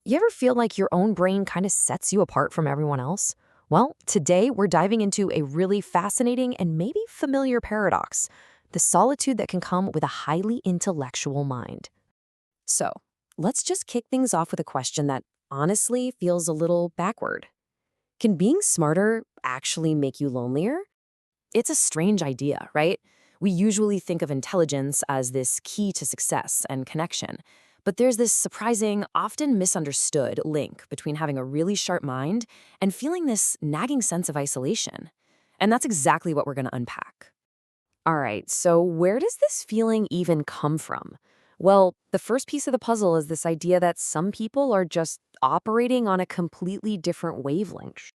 You ever feel like your own brain kind of sets you apart from everyone else? Well, today we're diving into a really fascinating and maybe familiar paradox, the solitude that can come with a highly intellectual mind. So, let's just kick things off with a question that honestly feels a little backward. Can being smarter actually make you lonelier? It's a strange idea, right? We usually think of intelligence as this key to success and connection. But there's this surprising, often misunderstood link between having a really sharp mind and feeling this nagging sense of isolation. And that's exactly what we're going to unpack. All right, so where does this feeling even come from? Well, the first piece of the puzzle is this idea that some people are just operating on a completely different wavelength.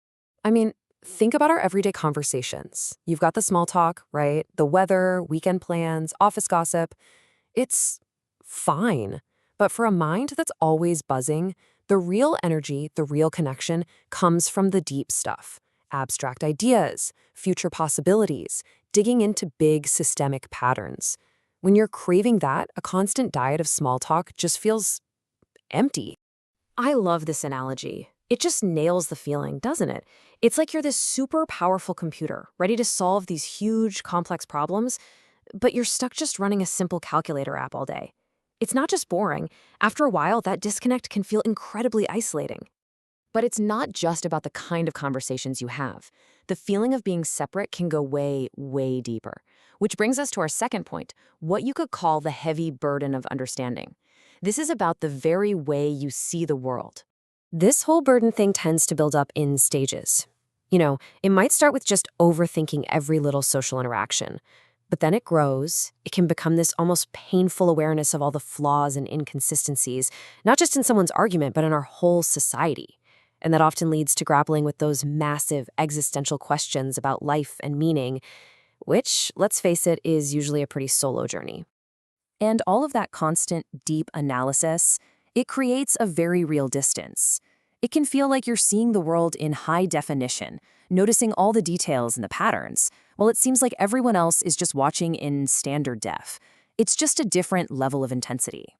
I mean, think about our everyday conversations. You've got the small talk, right? The weather, weekend plans, office gossip. It's fine. But for a mind that's always buzzing, the real energy, the real connection comes from the deep stuff. Abstract ideas, future possibilities, digging into big systemic patterns. When you're craving that, a constant diet of small talk just feels empty. I love this analogy. It just nails the feeling, doesn't it? It's like you're this super powerful computer, ready to solve these huge, complex problems, but you're stuck just running a simple calculator app all day. It's not just boring. After a while, that disconnect can feel incredibly isolating. But it's not just about the kind of conversations you have. The feeling of being separate can go way, way deeper. Which brings us to our second point, what you could call the heavy burden of understanding. This is about the very way you see the world. This whole burden thing tends to build up in stages. It might start with just overthinking every little social interaction. But then it grows. It can become this almost painful awareness of all the flaws and inconsistencies, not just in someone's argument, but in our whole society. And that often leads to grappling with those massive existential questions about life and meaning, which, let's face it, is usually a pretty solo journey. And all of that constant, deep analysis, it creates a very real distance. It can feel like you're seeing the world in high definition, noticing all the details and the patterns, while it seems like everyone else is just watching in standard def. It's just a different level of intensity.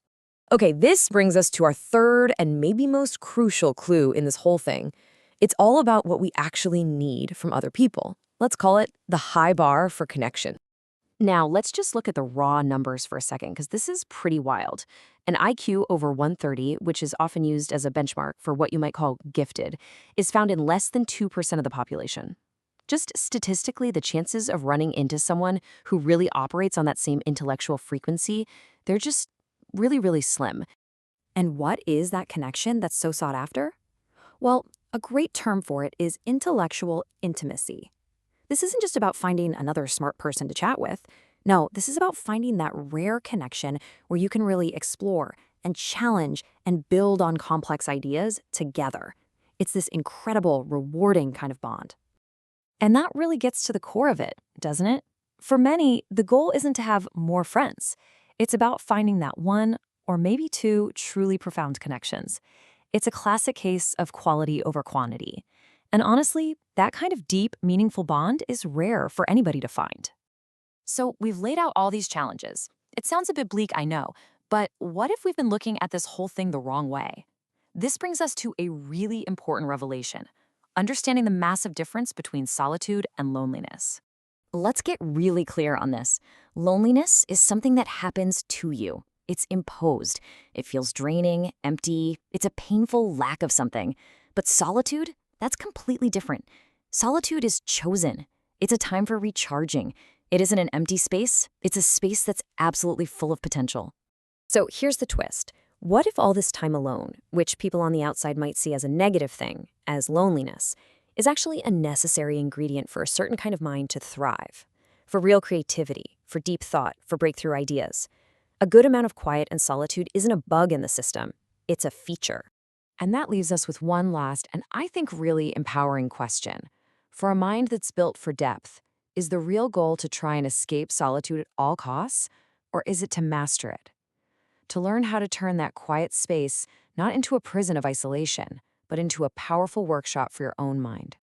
Okay, this brings us to our third and maybe most crucial clue in this whole thing. It's all about what we actually need from other people. Let's call it the high bar for connection. Now, let's just look at the raw numbers for a second, because this is pretty wild. An IQ over 130, which is often used as a benchmark for what you might call gifted, is found in less than 2% of the population. Just statistically, the chances of running into someone who really operates on that same intellectual frequency, they're just really, really slim. And what is that connection that's so sought after? Well, a great term for it is intellectual intimacy. This isn't just about finding another smart person to chat with. No, this is about finding that rare connection where you can really explore and challenge and build on complex ideas together. It's this incredible, rewarding kind of bond. And that really gets to the core of it, doesn't it? For many, the goal isn't to have more friends. It's about finding that one or maybe two truly profound connections. It's a classic case of quality over quantity. And honestly, that kind of deep, meaningful bond is rare for anybody to find. So we've laid out all these challenges. It sounds a bit bleak, I know, but what if we've been looking at this whole thing the wrong way? This brings us to a really important revelation, understanding the massive difference between solitude and loneliness. Let's get really clear on this. Loneliness is something that happens to you. It's imposed. It feels draining, empty. It's a painful lack of something. But solitude? That's completely different. Solitude is chosen. It's a time for recharging. It isn't an empty space. It's a space that's absolutely full of potential. So here's the twist. What if all this time alone, which people on the outside might see as a negative thing, as loneliness, is actually a necessary ingredient for a certain kind of mind to thrive? For real creativity, for deep thought, for breakthrough ideas. A good amount of quiet and solitude isn't a bug in the system. It's a feature. And that leaves us with one last and I think really empowering question. For a mind that's built for depth, is the real goal to try and escape solitude at all costs, or is it to master it? To learn how to turn that quiet space not into a prison of isolation, but into a powerful workshop for your own mind.